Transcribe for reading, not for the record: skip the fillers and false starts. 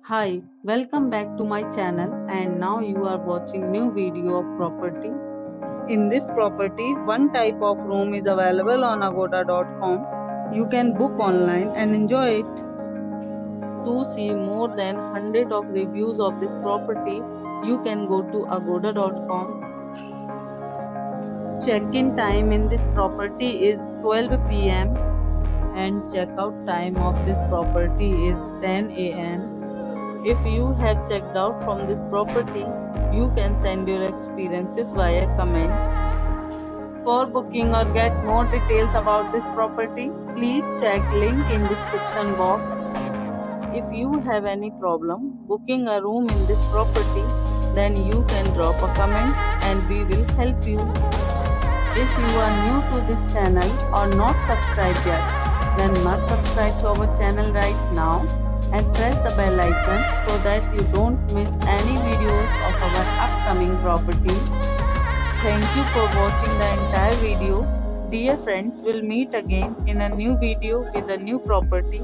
Hi, welcome back to my channel and now you are watching new video of property. In this property, one type of room is available on agoda.com. You can book online and enjoy it. To see more than 100 of reviews of this property, you can go to agoda.com. Check-in time in this property is 12 p.m. and checkout time of this property is 10 a.m. If you have checked out from this property, you can send your experiences via comments. For booking or get more details about this property, please check link in description box. If you have any problem booking a room in this property, then you can drop a comment and we will help you. If you are new to this channel or not subscribed yet, then must subscribe to our channel right now and press the bell icon so that you don't miss any videos of our upcoming property. Thank you for watching the entire video. Dear friends, we'll meet again in a new video with a new property.